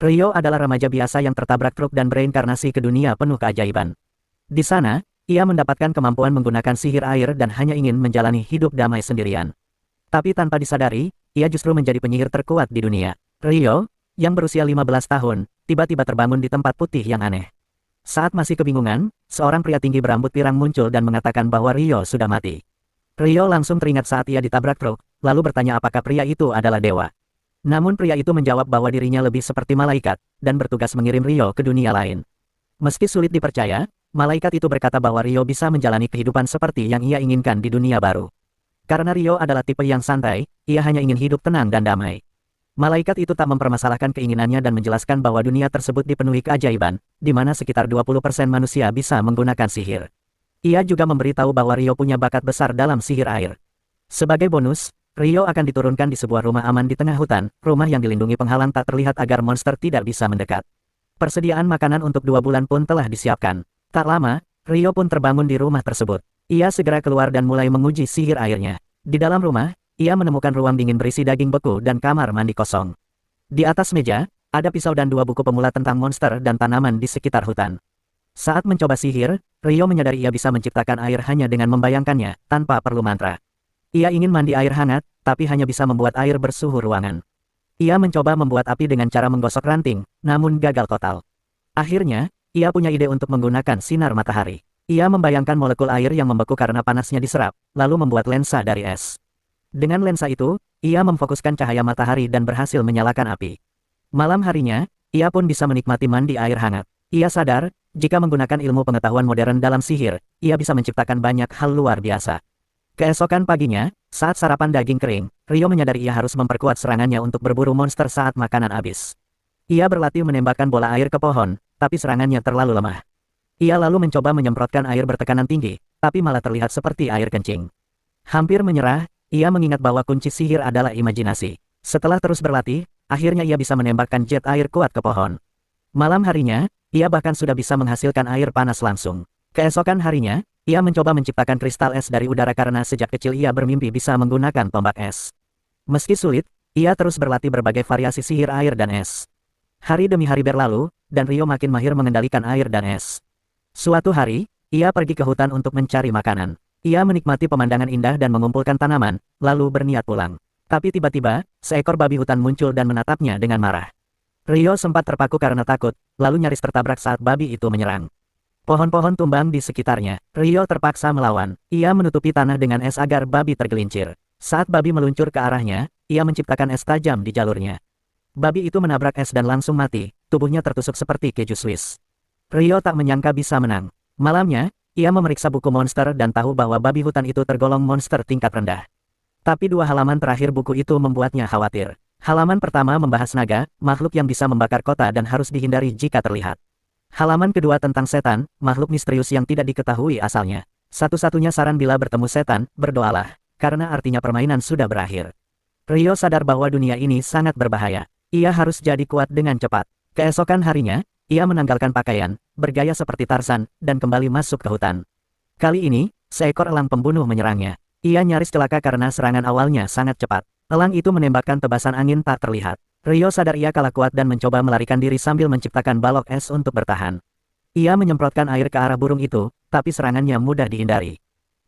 Rio adalah remaja biasa yang tertabrak truk dan bereinkarnasi ke dunia penuh keajaiban. Di sana, ia mendapatkan kemampuan menggunakan sihir air dan hanya ingin menjalani hidup damai sendirian. Tapi tanpa disadari, ia justru menjadi penyihir terkuat di dunia. Rio, yang berusia 15 tahun, tiba-tiba terbangun di tempat putih yang aneh. Saat masih kebingungan, seorang pria tinggi berambut pirang muncul dan mengatakan bahwa Rio sudah mati. Rio langsung teringat saat ia ditabrak truk, lalu bertanya apakah pria itu adalah dewa. Namun pria itu menjawab bahwa dirinya lebih seperti malaikat, dan bertugas mengirim Rio ke dunia lain. Meski sulit dipercaya, malaikat itu berkata bahwa Rio bisa menjalani kehidupan seperti yang ia inginkan di dunia baru. Karena Rio adalah tipe yang santai, ia hanya ingin hidup tenang dan damai. Malaikat itu tak mempermasalahkan keinginannya dan menjelaskan bahwa dunia tersebut dipenuhi keajaiban, di mana sekitar 20% manusia bisa menggunakan sihir. Ia juga memberitahu bahwa Rio punya bakat besar dalam sihir air. Sebagai bonus, Rio akan diturunkan di sebuah rumah aman di tengah hutan, rumah yang dilindungi penghalang tak terlihat agar monster tidak bisa mendekat. Persediaan makanan untuk 2 bulan pun telah disiapkan. Tak lama, Rio pun terbangun di rumah tersebut. Ia segera keluar dan mulai menguji sihir airnya. Di dalam rumah, ia menemukan ruang dingin berisi daging beku dan kamar mandi kosong. Di atas meja, ada pisau dan 2 buku pemula tentang monster dan tanaman di sekitar hutan. Saat mencoba sihir, Rio menyadari ia bisa menciptakan air hanya dengan membayangkannya, tanpa perlu mantra. Ia ingin mandi air hangat, tapi hanya bisa membuat air bersuhu ruangan. Ia mencoba membuat api dengan cara menggosok ranting, namun gagal total. Akhirnya, ia punya ide untuk menggunakan sinar matahari. Ia membayangkan molekul air yang membeku karena panasnya diserap, lalu membuat lensa dari es. Dengan lensa itu, ia memfokuskan cahaya matahari dan berhasil menyalakan api. Malam harinya, ia pun bisa menikmati mandi air hangat. Ia sadar, jika menggunakan ilmu pengetahuan modern dalam sihir, ia bisa menciptakan banyak hal luar biasa. Keesokan paginya, saat sarapan daging kering, Rio menyadari ia harus memperkuat serangannya untuk berburu monster saat makanan habis. Ia berlatih menembakkan bola air ke pohon, tapi serangannya terlalu lemah. Ia lalu mencoba menyemprotkan air bertekanan tinggi, tapi malah terlihat seperti air kencing. Hampir menyerah, ia mengingat bahwa kunci sihir adalah imajinasi. Setelah terus berlatih, akhirnya ia bisa menembakkan jet air kuat ke pohon. Malam harinya, ia bahkan sudah bisa menghasilkan air panas langsung. Keesokan harinya, ia mencoba menciptakan kristal es dari udara karena sejak kecil ia bermimpi bisa menggunakan tombak es. Meski sulit, ia terus berlatih berbagai variasi sihir air dan es. Hari demi hari berlalu, dan Rio makin mahir mengendalikan air dan es. Suatu hari, ia pergi ke hutan untuk mencari makanan. Ia menikmati pemandangan indah dan mengumpulkan tanaman, lalu berniat pulang. Tapi tiba-tiba, seekor babi hutan muncul dan menatapnya dengan marah. Rio sempat terpaku karena takut, lalu nyaris tertabrak saat babi itu menyerang. Pohon-pohon tumbang di sekitarnya. Rio terpaksa melawan. Ia menutupi tanah dengan es agar babi tergelincir. Saat babi meluncur ke arahnya, ia menciptakan es tajam di jalurnya. Babi itu menabrak es dan langsung mati, tubuhnya tertusuk seperti keju Swiss. Rio tak menyangka bisa menang. Malamnya, ia memeriksa buku monster dan tahu bahwa babi hutan itu tergolong monster tingkat rendah. Tapi 2 halaman terakhir buku itu membuatnya khawatir. Halaman pertama membahas naga, makhluk yang bisa membakar kota dan harus dihindari jika terlihat. Halaman kedua tentang setan, makhluk misterius yang tidak diketahui asalnya. Satu-satunya saran bila bertemu setan, berdoalah, karena artinya permainan sudah berakhir. Rio sadar bahwa dunia ini sangat berbahaya. Ia harus jadi kuat dengan cepat. Keesokan harinya, ia menanggalkan pakaian, bergaya seperti Tarzan, dan kembali masuk ke hutan. Kali ini, seekor elang pembunuh menyerangnya. Ia nyaris celaka karena serangan awalnya sangat cepat. Elang itu menembakkan tebasan angin tak terlihat. Rio sadar ia kalah kuat dan mencoba melarikan diri sambil menciptakan balok es untuk bertahan. Ia menyemprotkan air ke arah burung itu, tapi serangannya mudah dihindari.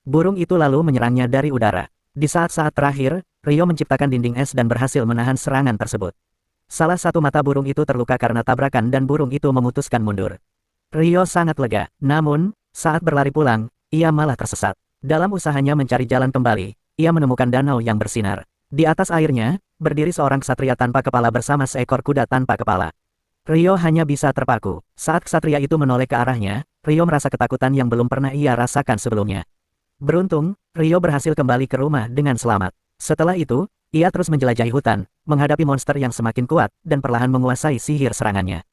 Burung itu lalu menyerangnya dari udara. Di saat-saat terakhir, Rio menciptakan dinding es dan berhasil menahan serangan tersebut. Salah satu mata burung itu terluka karena tabrakan dan burung itu memutuskan mundur. Rio sangat lega, namun, saat berlari pulang, ia malah tersesat. Dalam usahanya mencari jalan kembali, ia menemukan danau yang bersinar. Di atas airnya, berdiri seorang ksatria tanpa kepala bersama seekor kuda tanpa kepala. Rio hanya bisa terpaku. Saat ksatria itu menoleh ke arahnya, Rio merasa ketakutan yang belum pernah ia rasakan sebelumnya. Beruntung, Rio berhasil kembali ke rumah dengan selamat. Setelah itu, ia terus menjelajahi hutan, menghadapi monster yang semakin kuat, dan perlahan menguasai sihir serangannya.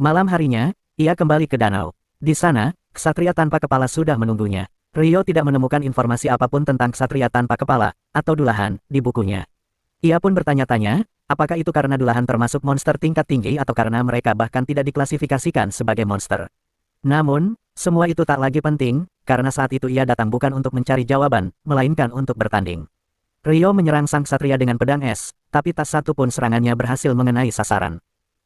Malam harinya, ia kembali ke danau. Di sana, ksatria tanpa kepala sudah menunggunya. Rio tidak menemukan informasi apapun tentang ksatria tanpa kepala, atau Dullahan, di bukunya. Ia pun bertanya-tanya, apakah itu karena Dullahan termasuk monster tingkat tinggi atau karena mereka bahkan tidak diklasifikasikan sebagai monster. Namun, semua itu tak lagi penting, karena saat itu ia datang bukan untuk mencari jawaban, melainkan untuk bertanding. Rio menyerang sang ksatria dengan pedang es, tapi tak satu pun serangannya berhasil mengenai sasaran.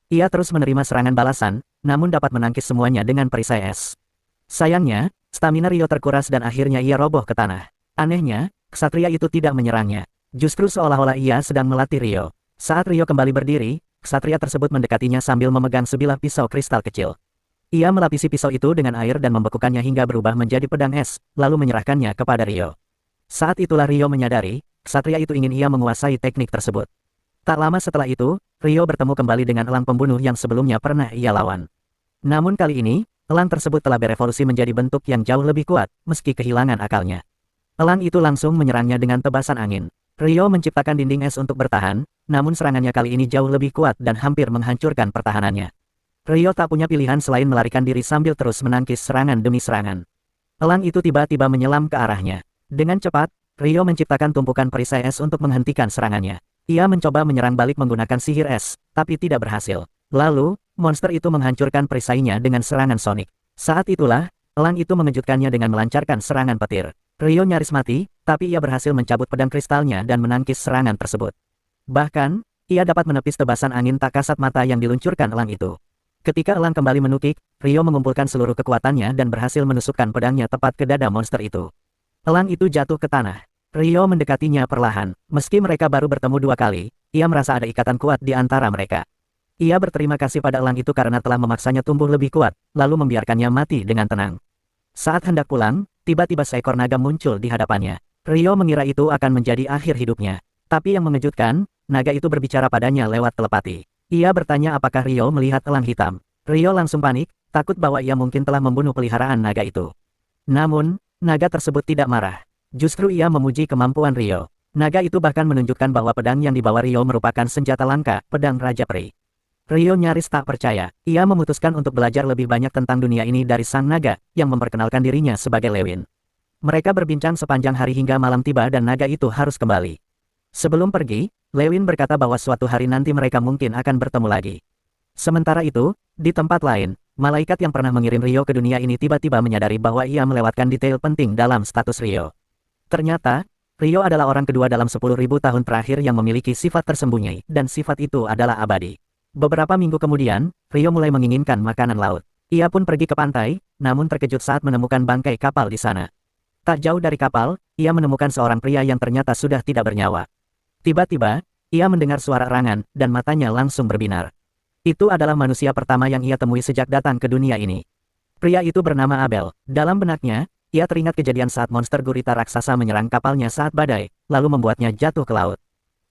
Ia terus menerima serangan balasan, namun dapat menangkis semuanya dengan perisai es. Sayangnya, stamina Rio terkuras dan akhirnya ia roboh ke tanah. Anehnya, ksatria itu tidak menyerangnya. Justru seolah-olah ia sedang melatih Rio. Saat Rio kembali berdiri, ksatria tersebut mendekatinya sambil memegang sebilah pisau kristal kecil. Ia melapisi pisau itu dengan air dan membekukannya hingga berubah menjadi pedang es, lalu menyerahkannya kepada Rio. Saat itulah Rio menyadari, ksatria itu ingin ia menguasai teknik tersebut. Tak lama setelah itu, Rio bertemu kembali dengan elang pembunuh yang sebelumnya pernah ia lawan. Namun kali ini, elang tersebut telah berevolusi menjadi bentuk yang jauh lebih kuat, meski kehilangan akalnya. Elang itu langsung menyerangnya dengan tebasan angin. Rio menciptakan dinding es untuk bertahan, namun serangannya kali ini jauh lebih kuat dan hampir menghancurkan pertahanannya. Rio tak punya pilihan selain melarikan diri sambil terus menangkis serangan demi serangan. Elang itu tiba-tiba menyelam ke arahnya. Dengan cepat, Rio menciptakan tumpukan perisai es untuk menghentikan serangannya. Ia mencoba menyerang balik menggunakan sihir es, tapi tidak berhasil. Lalu, monster itu menghancurkan perisainya dengan serangan sonik. Saat itulah, elang itu mengejutkannya dengan melancarkan serangan petir. Rio nyaris mati, tapi ia berhasil mencabut pedang kristalnya dan menangkis serangan tersebut. Bahkan, ia dapat menepis tebasan angin tak kasat mata yang diluncurkan elang itu. Ketika elang kembali menukik, Rio mengumpulkan seluruh kekuatannya dan berhasil menusukkan pedangnya tepat ke dada monster itu. Elang itu jatuh ke tanah. Rio mendekatinya perlahan. Meski mereka baru bertemu 2 kali, ia merasa ada ikatan kuat di antara mereka. Ia berterima kasih pada elang itu karena telah memaksanya tumbuh lebih kuat, lalu membiarkannya mati dengan tenang. Saat hendak pulang, tiba-tiba seekor naga muncul di hadapannya. Rio mengira itu akan menjadi akhir hidupnya. Tapi yang mengejutkan, naga itu berbicara padanya lewat telepati. Ia bertanya apakah Rio melihat elang hitam. Rio langsung panik, takut bahwa ia mungkin telah membunuh peliharaan naga itu. Namun, naga tersebut tidak marah. Justru ia memuji kemampuan Rio. Naga itu bahkan menunjukkan bahwa pedang yang dibawa Rio merupakan senjata langka, pedang Raja Peri. Rio nyaris tak percaya. Ia memutuskan untuk belajar lebih banyak tentang dunia ini dari sang naga, yang memperkenalkan dirinya sebagai Lewin. Mereka berbincang sepanjang hari hingga malam tiba dan naga itu harus kembali. Sebelum pergi, Lewin berkata bahwa suatu hari nanti mereka mungkin akan bertemu lagi. Sementara itu, di tempat lain, malaikat yang pernah mengirim Rio ke dunia ini tiba-tiba menyadari bahwa ia melewatkan detail penting dalam status Rio. Ternyata, Rio adalah orang kedua dalam 10.000 tahun terakhir yang memiliki sifat tersembunyi, dan sifat itu adalah abadi. Beberapa minggu kemudian, Rio mulai menginginkan makanan laut. Ia pun pergi ke pantai, namun terkejut saat menemukan bangkai kapal di sana. Tak jauh dari kapal, ia menemukan seorang pria yang ternyata sudah tidak bernyawa. Tiba-tiba, ia mendengar suara erangan, dan matanya langsung berbinar. Itu adalah manusia pertama yang ia temui sejak datang ke dunia ini. Pria itu bernama Abel. Dalam benaknya, ia teringat kejadian saat monster gurita raksasa menyerang kapalnya saat badai, lalu membuatnya jatuh ke laut.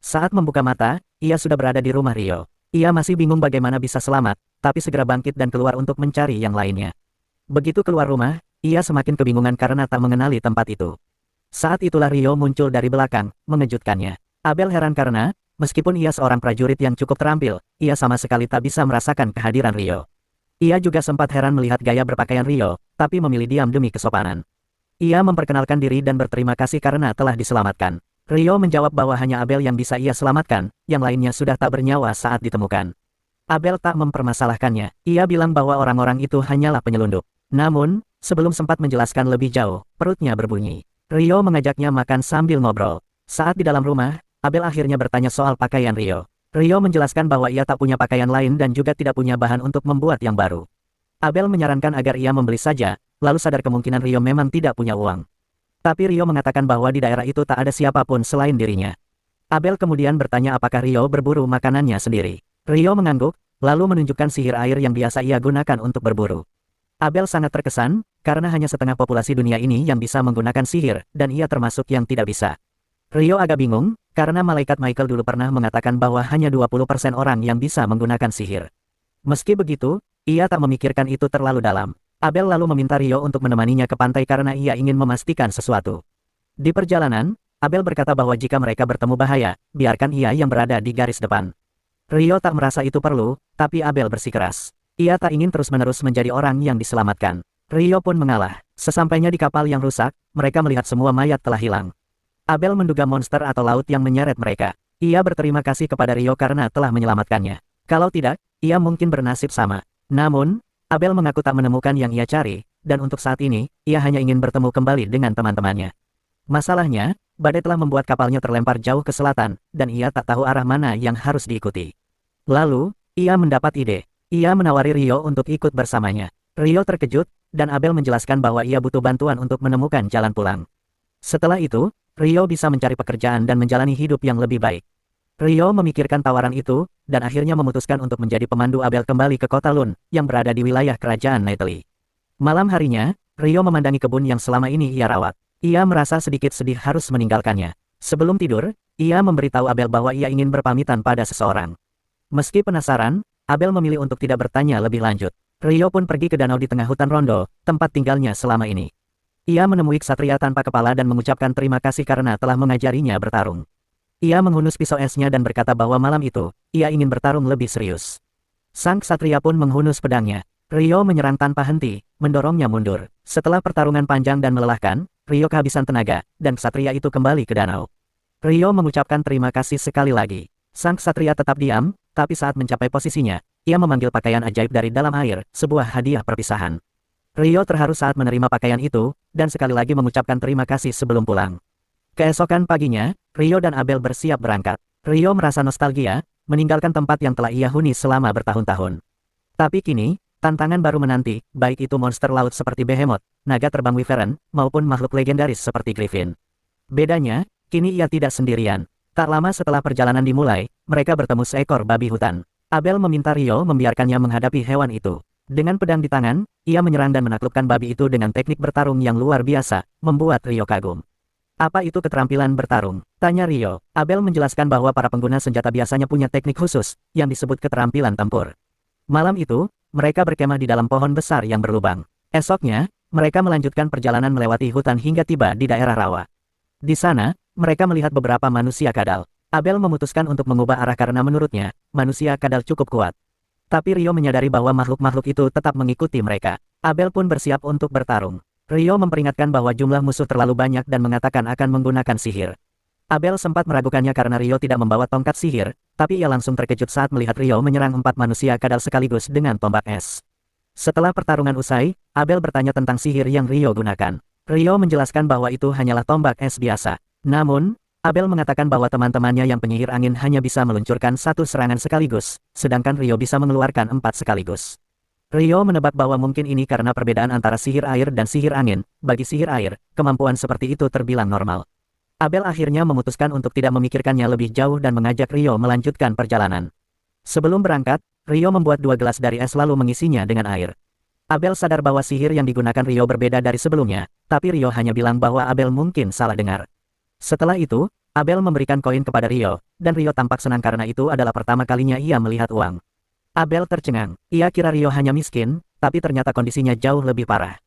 Saat membuka mata, ia sudah berada di rumah Rio. Ia masih bingung bagaimana bisa selamat, tapi segera bangkit dan keluar untuk mencari yang lainnya. Begitu keluar rumah, ia semakin kebingungan karena tak mengenali tempat itu. Saat itulah Rio muncul dari belakang, mengejutkannya. Abel heran karena, meskipun ia seorang prajurit yang cukup terampil, ia sama sekali tak bisa merasakan kehadiran Rio. Ia juga sempat heran melihat gaya berpakaian Rio, tapi memilih diam demi kesopanan. Ia memperkenalkan diri dan berterima kasih karena telah diselamatkan. Rio menjawab bahwa hanya Abel yang bisa ia selamatkan, yang lainnya sudah tak bernyawa saat ditemukan. Abel tak mempermasalahkannya, ia bilang bahwa orang-orang itu hanyalah penyelundup. Namun, sebelum sempat menjelaskan lebih jauh, perutnya berbunyi. Rio mengajaknya makan sambil ngobrol. Saat di dalam rumah, Abel akhirnya bertanya soal pakaian Rio. Rio menjelaskan bahwa ia tak punya pakaian lain dan juga tidak punya bahan untuk membuat yang baru. Abel menyarankan agar ia membeli saja, lalu sadar kemungkinan Rio memang tidak punya uang. Tapi Rio mengatakan bahwa di daerah itu tak ada siapapun selain dirinya. Abel kemudian bertanya apakah Rio berburu makanannya sendiri. Rio mengangguk, lalu menunjukkan sihir air yang biasa ia gunakan untuk berburu. Abel sangat terkesan, karena hanya setengah populasi dunia ini yang bisa menggunakan sihir, dan ia termasuk yang tidak bisa. Rio agak bingung, karena malaikat Michael dulu pernah mengatakan bahwa hanya 20% orang yang bisa menggunakan sihir. Meski begitu, ia tak memikirkan itu terlalu dalam. Abel lalu meminta Rio untuk menemaninya ke pantai karena ia ingin memastikan sesuatu. Di perjalanan, Abel berkata bahwa jika mereka bertemu bahaya, biarkan ia yang berada di garis depan. Rio tak merasa itu perlu, tapi Abel bersikeras. Ia tak ingin terus-menerus menjadi orang yang diselamatkan. Rio pun mengalah. Sesampainya di kapal yang rusak, mereka melihat semua mayat telah hilang. Abel menduga monster atau laut yang menyeret mereka. Ia berterima kasih kepada Rio karena telah menyelamatkannya. Kalau tidak, ia mungkin bernasib sama. Namun, Abel mengaku tak menemukan yang ia cari, dan untuk saat ini, ia hanya ingin bertemu kembali dengan teman-temannya. Masalahnya, badai telah membuat kapalnya terlempar jauh ke selatan, dan ia tak tahu arah mana yang harus diikuti. Lalu, Ia mendapat ide. Ia menawari Rio untuk ikut bersamanya. Rio terkejut, dan Abel menjelaskan bahwa ia butuh bantuan untuk menemukan jalan pulang. Setelah itu, Rio bisa mencari pekerjaan dan menjalani hidup yang lebih baik. Rio memikirkan tawaran itu, dan akhirnya memutuskan untuk menjadi pemandu Abel kembali ke kota Lun, yang berada di wilayah kerajaan Nightly. Malam harinya, Rio memandangi kebun yang selama ini ia rawat. Ia merasa sedikit sedih harus meninggalkannya. Sebelum tidur, ia memberitahu Abel bahwa ia ingin berpamitan pada seseorang. Meski penasaran, Abel memilih untuk tidak bertanya lebih lanjut. Rio pun pergi ke danau di tengah hutan Rondo, tempat tinggalnya selama ini. Ia menemui ksatria tanpa kepala dan mengucapkan terima kasih karena telah mengajarinya bertarung. Ia menghunus pisau esnya dan berkata bahwa malam itu, ia ingin bertarung lebih serius. Sang ksatria pun menghunus pedangnya. Rio menyerang tanpa henti, mendorongnya mundur. Setelah pertarungan panjang dan melelahkan, Rio kehabisan tenaga, dan ksatria itu kembali ke danau. Rio mengucapkan terima kasih sekali lagi. Sang ksatria tetap diam, tapi saat mencapai posisinya, ia memanggil pakaian ajaib dari dalam air, sebuah hadiah perpisahan. Rio terharu saat menerima pakaian itu, dan sekali lagi mengucapkan terima kasih sebelum pulang. Keesokan paginya, Rio dan Abel bersiap berangkat. Rio merasa nostalgia, meninggalkan tempat yang telah ia huni selama bertahun-tahun. Tapi kini, tantangan baru menanti, baik itu monster laut seperti Behemoth, naga terbang Wyvern, maupun makhluk legendaris seperti Griffin. Bedanya, kini ia tidak sendirian. Tak lama setelah perjalanan dimulai, mereka bertemu seekor babi hutan. Abel meminta Rio membiarkannya menghadapi hewan itu. Dengan pedang di tangan, ia menyerang dan menaklukkan babi itu dengan teknik bertarung yang luar biasa, membuat Rio kagum. Apa itu keterampilan bertarung? Tanya Rio. Abel menjelaskan bahwa para pengguna senjata biasanya punya teknik khusus, yang disebut keterampilan tempur. Malam itu, mereka berkemah di dalam pohon besar yang berlubang. Esoknya, mereka melanjutkan perjalanan melewati hutan hingga tiba di daerah rawa. Di sana, mereka melihat beberapa manusia kadal. Abel memutuskan untuk mengubah arah karena menurutnya, manusia kadal cukup kuat. Tapi Rio menyadari bahwa makhluk-makhluk itu tetap mengikuti mereka. Abel pun bersiap untuk bertarung. Rio memperingatkan bahwa jumlah musuh terlalu banyak dan mengatakan akan menggunakan sihir. Abel sempat meragukannya karena Rio tidak membawa tongkat sihir, tapi ia langsung terkejut saat melihat Rio menyerang 4 manusia kadal sekaligus dengan tombak es. Setelah pertarungan usai, Abel bertanya tentang sihir yang Rio gunakan. Rio menjelaskan bahwa itu hanyalah tombak es biasa. Namun, Abel mengatakan bahwa teman-temannya yang penyihir angin hanya bisa meluncurkan 1 serangan sekaligus, sedangkan Rio bisa mengeluarkan 4 sekaligus. Rio menebak bahwa mungkin ini karena perbedaan antara sihir air dan sihir angin. Bagi sihir air, kemampuan seperti itu terbilang normal. Abel akhirnya memutuskan untuk tidak memikirkannya lebih jauh dan mengajak Rio melanjutkan perjalanan. Sebelum berangkat, Rio membuat 2 gelas dari es lalu mengisinya dengan air. Abel sadar bahwa sihir yang digunakan Rio berbeda dari sebelumnya, tapi Rio hanya bilang bahwa Abel mungkin salah dengar. Setelah itu, Abel memberikan koin kepada Rio, dan Rio tampak senang karena itu adalah pertama kalinya ia melihat uang. Abel tercengang. Ia kira Rio hanya miskin, tapi ternyata kondisinya jauh lebih parah.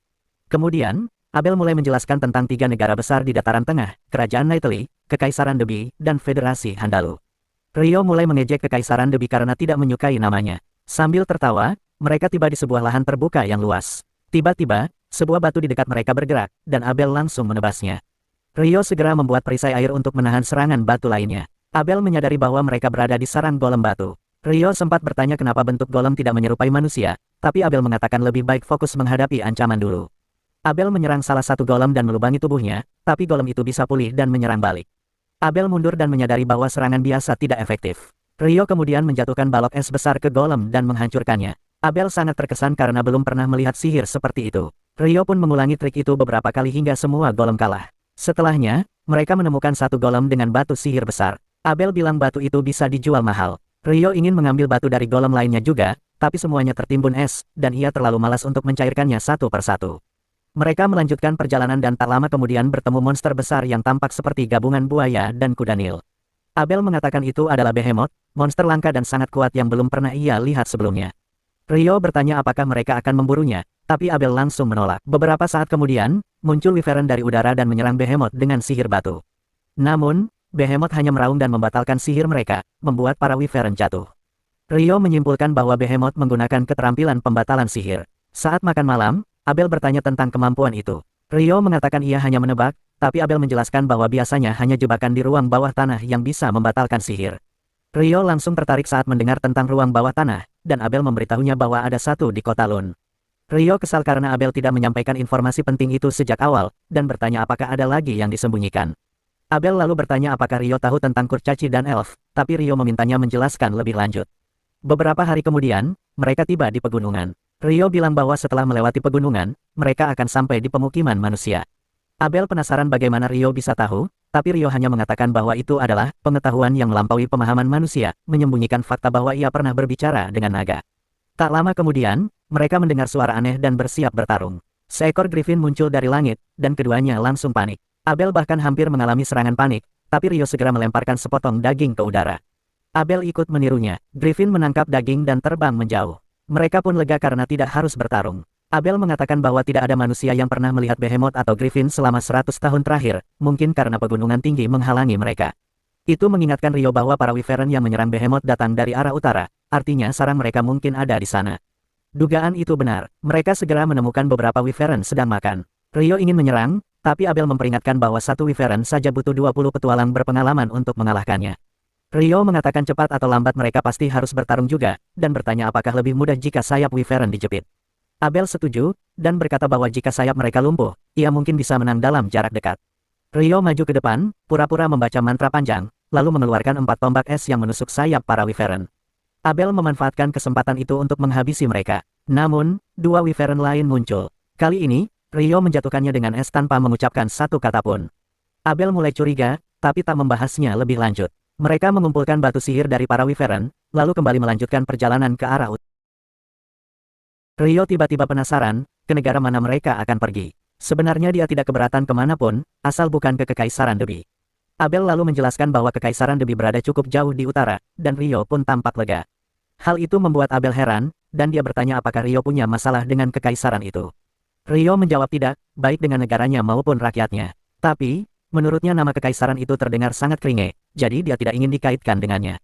Kemudian, Abel mulai menjelaskan tentang 3 negara besar di dataran tengah, Kerajaan Nightly, Kekaisaran Debi, dan Federasi Handalu. Rio mulai mengejek Kekaisaran Debi karena tidak menyukai namanya. Sambil tertawa, mereka tiba di sebuah lahan terbuka yang luas. Tiba-tiba, sebuah batu di dekat mereka bergerak, dan Abel langsung menebasnya. Rio segera membuat perisai air untuk menahan serangan batu lainnya. Abel menyadari bahwa mereka berada di sarang golem batu. Rio sempat bertanya kenapa bentuk golem tidak menyerupai manusia, tapi Abel mengatakan lebih baik fokus menghadapi ancaman dulu. Abel menyerang salah satu golem dan melubangi tubuhnya, tapi golem itu bisa pulih dan menyerang balik. Abel mundur dan menyadari bahwa serangan biasa tidak efektif. Rio kemudian menjatuhkan balok es besar ke golem dan menghancurkannya. Abel sangat terkesan karena belum pernah melihat sihir seperti itu. Rio pun mengulangi trik itu beberapa kali hingga semua golem kalah. Setelahnya, mereka menemukan satu golem dengan batu sihir besar. Abel bilang batu itu bisa dijual mahal. Rio ingin mengambil batu dari golem lainnya juga, tapi semuanya tertimbun es, dan ia terlalu malas untuk mencairkannya satu persatu. Mereka melanjutkan perjalanan dan tak lama kemudian bertemu monster besar yang tampak seperti gabungan buaya dan kuda Nil. Abel mengatakan itu adalah Behemoth, monster langka dan sangat kuat yang belum pernah ia lihat sebelumnya. Rio bertanya apakah mereka akan memburunya, tapi Abel langsung menolak. Beberapa saat kemudian, muncul Wyvern dari udara dan menyerang Behemoth dengan sihir batu. Namun, Behemoth hanya meraung dan membatalkan sihir mereka, membuat para Wyvern jatuh. Rio menyimpulkan bahwa Behemoth menggunakan keterampilan pembatalan sihir. Saat makan malam, Abel bertanya tentang kemampuan itu. Rio mengatakan ia hanya menebak, tapi Abel menjelaskan bahwa biasanya hanya jebakan di ruang bawah tanah yang bisa membatalkan sihir. Rio langsung tertarik saat mendengar tentang ruang bawah tanah, dan Abel memberitahunya bahwa ada satu di kota Lun. Rio kesal karena Abel tidak menyampaikan informasi penting itu sejak awal, dan bertanya apakah ada lagi yang disembunyikan. Abel lalu bertanya apakah Rio tahu tentang kurcaci dan elf, tapi Rio memintanya menjelaskan lebih lanjut. Beberapa hari kemudian, mereka tiba di pegunungan. Rio bilang bahwa setelah melewati pegunungan, mereka akan sampai di pemukiman manusia. Abel penasaran bagaimana Rio bisa tahu, tapi Rio hanya mengatakan bahwa itu adalah pengetahuan yang melampaui pemahaman manusia, menyembunyikan fakta bahwa ia pernah berbicara dengan naga. Tak lama kemudian, mereka mendengar suara aneh dan bersiap bertarung. Seekor griffin muncul dari langit, dan keduanya langsung panik. Abel bahkan hampir mengalami serangan panik, tapi Rio segera melemparkan sepotong daging ke udara. Abel ikut menirunya. Griffin menangkap daging dan terbang menjauh. Mereka pun lega karena tidak harus bertarung. Abel mengatakan bahwa tidak ada manusia yang pernah melihat behemoth atau griffin selama 100 tahun terakhir, mungkin karena pegunungan tinggi menghalangi mereka. Itu mengingatkan Rio bahwa para wyvern yang menyerang behemoth datang dari arah utara, artinya sarang mereka mungkin ada di sana. Dugaan itu benar. Mereka segera menemukan beberapa wyvern sedang makan. Rio ingin menyerang, tapi Abel memperingatkan bahwa satu wyvern saja butuh 20 petualang berpengalaman untuk mengalahkannya. Rio mengatakan cepat atau lambat mereka pasti harus bertarung juga, dan bertanya apakah lebih mudah jika sayap wyvern dijepit. Abel setuju, dan berkata bahwa jika sayap mereka lumpuh, ia mungkin bisa menang dalam jarak dekat. Rio maju ke depan, pura-pura membaca mantra panjang, lalu mengeluarkan 4 tombak es yang menusuk sayap para wyvern. Abel memanfaatkan kesempatan itu untuk menghabisi mereka. Namun, 2 wyvern lain muncul. Kali ini, Rio menjatuhkannya dengan es tanpa mengucapkan satu kata pun. Abel mulai curiga, tapi tak membahasnya lebih lanjut. Mereka mengumpulkan batu sihir dari para wyvern, lalu kembali melanjutkan perjalanan ke arah utara. Rio tiba-tiba penasaran, ke negara mana mereka akan pergi. Sebenarnya dia tidak keberatan kemanapun, asal bukan ke Kekaisaran Debi. Abel lalu menjelaskan bahwa Kekaisaran Debi berada cukup jauh di utara, dan Rio pun tampak lega. Hal itu membuat Abel heran, dan dia bertanya apakah Rio punya masalah dengan Kekaisaran itu. Rio menjawab tidak, baik dengan negaranya maupun rakyatnya. Tapi, menurutnya nama Kekaisaran itu terdengar sangat kringé, jadi dia tidak ingin dikaitkan dengannya.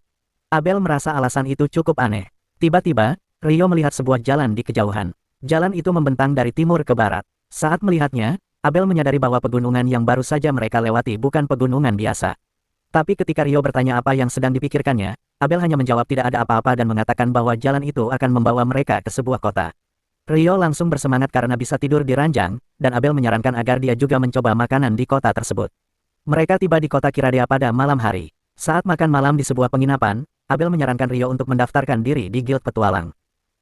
Abel merasa alasan itu cukup aneh. Tiba-tiba, Rio melihat sebuah jalan di kejauhan. Jalan itu membentang dari timur ke barat. Saat melihatnya, Abel menyadari bahwa pegunungan yang baru saja mereka lewati bukan pegunungan biasa. Tapi ketika Rio bertanya apa yang sedang dipikirkannya, Abel hanya menjawab tidak ada apa-apa dan mengatakan bahwa jalan itu akan membawa mereka ke sebuah kota. Rio langsung bersemangat karena bisa tidur di ranjang, dan Abel menyarankan agar dia juga mencoba makanan di kota tersebut. Mereka tiba di kota Kiradea pada malam hari. Saat makan malam di sebuah penginapan, Abel menyarankan Rio untuk mendaftarkan diri di Guild Petualang.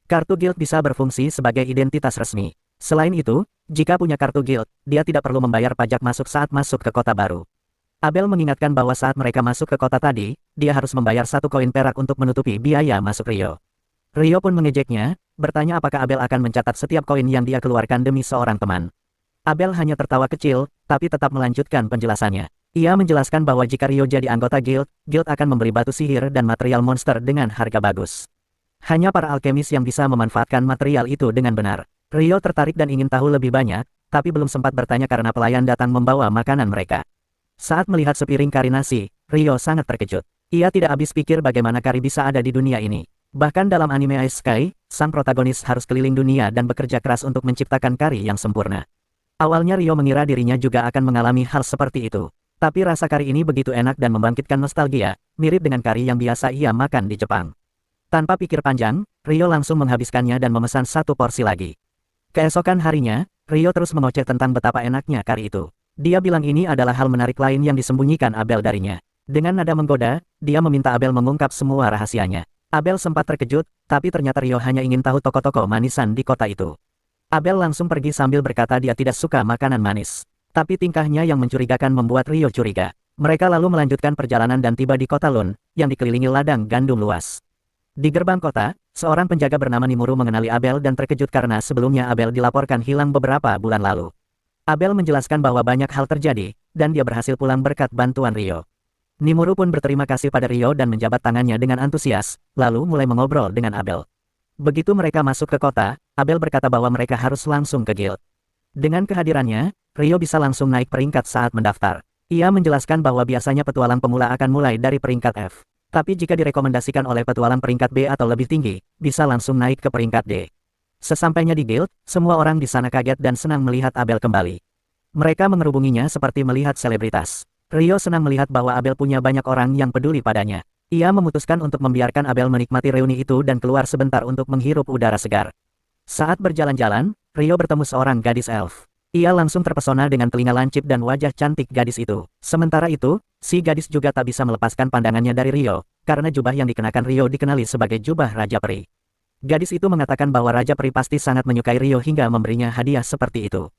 Kartu Guild bisa berfungsi sebagai identitas resmi. Selain itu, jika punya kartu Guild, dia tidak perlu membayar pajak masuk saat masuk ke kota baru. Abel mengingatkan bahwa saat mereka masuk ke kota tadi, dia harus membayar 1 koin perak untuk menutupi biaya masuk Rio. Rio pun mengejeknya, bertanya apakah Abel akan mencatat setiap koin yang dia keluarkan demi seorang teman. Abel hanya tertawa kecil, tapi tetap melanjutkan penjelasannya. Ia menjelaskan bahwa jika Rio jadi anggota Guild, Guild akan memberi batu sihir dan material monster dengan harga bagus. Hanya para alkemis yang bisa memanfaatkan material itu dengan benar. Rio tertarik dan ingin tahu lebih banyak, tapi belum sempat bertanya karena pelayan datang membawa makanan mereka. Saat melihat sepiring kari nasi, Rio sangat terkejut. Ia tidak habis pikir bagaimana kari bisa ada di dunia ini. Bahkan dalam anime Ice Sky, sang protagonis harus keliling dunia dan bekerja keras untuk menciptakan kari yang sempurna. Awalnya Rio mengira dirinya juga akan mengalami hal seperti itu. Tapi rasa kari ini begitu enak dan membangkitkan nostalgia, mirip dengan kari yang biasa ia makan di Jepang. Tanpa pikir panjang, Rio langsung menghabiskannya dan memesan 1 porsi lagi. Keesokan harinya, Rio terus mengoceh tentang betapa enaknya kari itu. Dia bilang ini adalah hal menarik lain yang disembunyikan Abel darinya. Dengan nada menggoda, dia meminta Abel mengungkap semua rahasianya. Abel sempat terkejut, tapi ternyata Rio hanya ingin tahu toko-toko manisan di kota itu. Abel langsung pergi sambil berkata dia tidak suka makanan manis. Tapi tingkahnya yang mencurigakan membuat Rio curiga. Mereka lalu melanjutkan perjalanan dan tiba di kota Lun, yang dikelilingi ladang gandum luas. Di gerbang kota, seorang penjaga bernama Nimuru mengenali Abel dan terkejut karena sebelumnya Abel dilaporkan hilang beberapa bulan lalu. Abel menjelaskan bahwa banyak hal terjadi, dan dia berhasil pulang berkat bantuan Rio. Nimuru pun berterima kasih pada Rio dan menjabat tangannya dengan antusias, lalu mulai mengobrol dengan Abel. Begitu mereka masuk ke kota, Abel berkata bahwa mereka harus langsung ke Guild. Dengan kehadirannya, Rio bisa langsung naik peringkat saat mendaftar. Ia menjelaskan bahwa biasanya petualang pemula akan mulai dari peringkat F. Tapi jika direkomendasikan oleh petualang peringkat B atau lebih tinggi, bisa langsung naik ke peringkat D. Sesampainya di Guild, semua orang di sana kaget dan senang melihat Abel kembali. Mereka mengerubunginya seperti melihat selebritas. Rio senang melihat bahwa Abel punya banyak orang yang peduli padanya. Ia memutuskan untuk membiarkan Abel menikmati reuni itu dan keluar sebentar untuk menghirup udara segar. Saat berjalan-jalan, Rio bertemu seorang gadis elf. Ia langsung terpesona dengan telinga lancip dan wajah cantik gadis itu. Sementara itu, si gadis juga tak bisa melepaskan pandangannya dari Rio, karena jubah yang dikenakan Rio dikenali sebagai jubah Raja Peri. Gadis itu mengatakan bahwa Raja Peri pasti sangat menyukai Rio hingga memberinya hadiah seperti itu.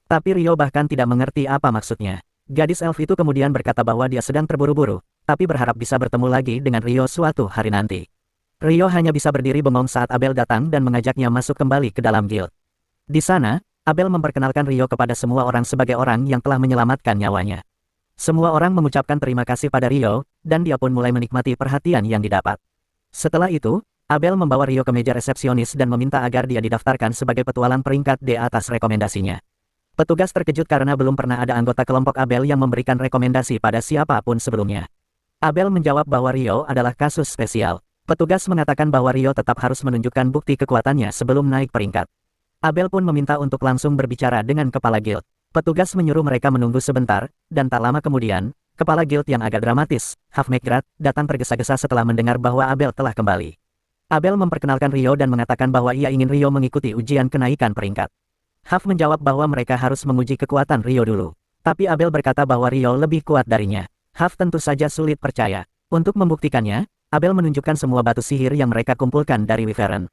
Tapi Rio bahkan tidak mengerti apa maksudnya. Gadis elf itu kemudian berkata bahwa dia sedang terburu-buru, tapi berharap bisa bertemu lagi dengan Rio suatu hari nanti. Rio hanya bisa berdiri bengong saat Abel datang dan mengajaknya masuk kembali ke dalam guild. Di sana, Abel memperkenalkan Rio kepada semua orang sebagai orang yang telah menyelamatkan nyawanya. Semua orang mengucapkan terima kasih pada Rio, dan dia pun mulai menikmati perhatian yang didapat. Setelah itu, Abel membawa Rio ke meja resepsionis dan meminta agar dia didaftarkan sebagai petualang peringkat D atas rekomendasinya. Petugas terkejut karena belum pernah ada anggota kelompok Abel yang memberikan rekomendasi pada siapapun sebelumnya. Abel menjawab bahwa Rio adalah kasus spesial. Petugas mengatakan bahwa Rio tetap harus menunjukkan bukti kekuatannya sebelum naik peringkat. Abel pun meminta untuk langsung berbicara dengan kepala guild. Petugas menyuruh mereka menunggu sebentar, dan tak lama kemudian, kepala guild yang agak dramatis, Hafmekrat, datang tergesa-gesa setelah mendengar bahwa Abel telah kembali. Abel memperkenalkan Rio dan mengatakan bahwa ia ingin Rio mengikuti ujian kenaikan peringkat. Haf menjawab bahwa mereka harus menguji kekuatan Rio dulu. Tapi Abel berkata bahwa Rio lebih kuat darinya. Haf tentu saja sulit percaya. Untuk membuktikannya, Abel menunjukkan semua batu sihir yang mereka kumpulkan dari Wyvern.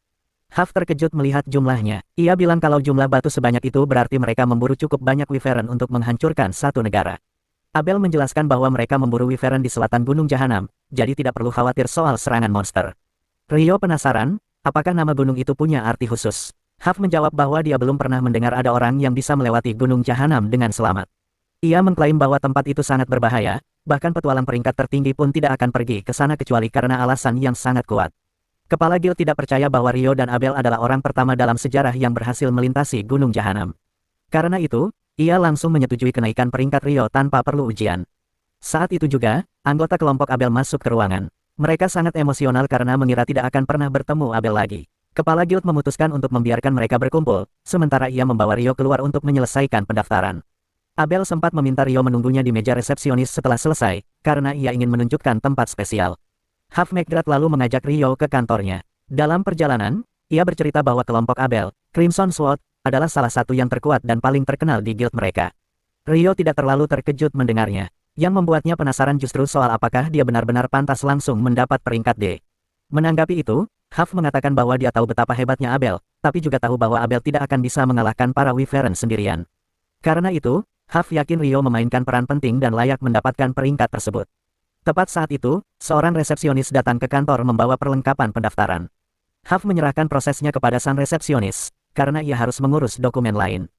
Haf terkejut melihat jumlahnya. Ia bilang kalau jumlah batu sebanyak itu berarti mereka memburu cukup banyak Wyvern untuk menghancurkan satu negara. Abel menjelaskan bahwa mereka memburu Wyvern di selatan Gunung Jahanam, jadi tidak perlu khawatir soal serangan monster. Rio penasaran, apakah nama gunung itu punya arti khusus? Haf menjawab bahwa dia belum pernah mendengar ada orang yang bisa melewati Gunung Jahanam dengan selamat. Ia mengklaim bahwa tempat itu sangat berbahaya, bahkan petualang peringkat tertinggi pun tidak akan pergi ke sana kecuali karena alasan yang sangat kuat. Kepala guild tidak percaya bahwa Rio dan Abel adalah orang pertama dalam sejarah yang berhasil melintasi Gunung Jahanam. Karena itu, ia langsung menyetujui kenaikan peringkat Rio tanpa perlu ujian. Saat itu juga, anggota kelompok Abel masuk ke ruangan. Mereka sangat emosional karena mengira tidak akan pernah bertemu Abel lagi. Kepala guild memutuskan untuk membiarkan mereka berkumpul, sementara ia membawa Rio keluar untuk menyelesaikan pendaftaran. Abel sempat meminta Rio menunggunya di meja resepsionis setelah selesai, karena ia ingin menunjukkan tempat spesial. Hafmekrat lalu mengajak Rio ke kantornya. Dalam perjalanan, ia bercerita bahwa kelompok Abel, Crimson Sword, adalah salah satu yang terkuat dan paling terkenal di guild mereka. Rio tidak terlalu terkejut mendengarnya. Yang membuatnya penasaran justru soal apakah dia benar-benar pantas langsung mendapat peringkat D. Menanggapi itu, Haf mengatakan bahwa dia tahu betapa hebatnya Abel, tapi juga tahu bahwa Abel tidak akan bisa mengalahkan para Wyvern sendirian. Karena itu, Haf yakin Rio memainkan peran penting dan layak mendapatkan peringkat tersebut. Tepat saat itu, seorang resepsionis datang ke kantor membawa perlengkapan pendaftaran. Haf menyerahkan prosesnya kepada sang resepsionis, karena ia harus mengurus dokumen lain.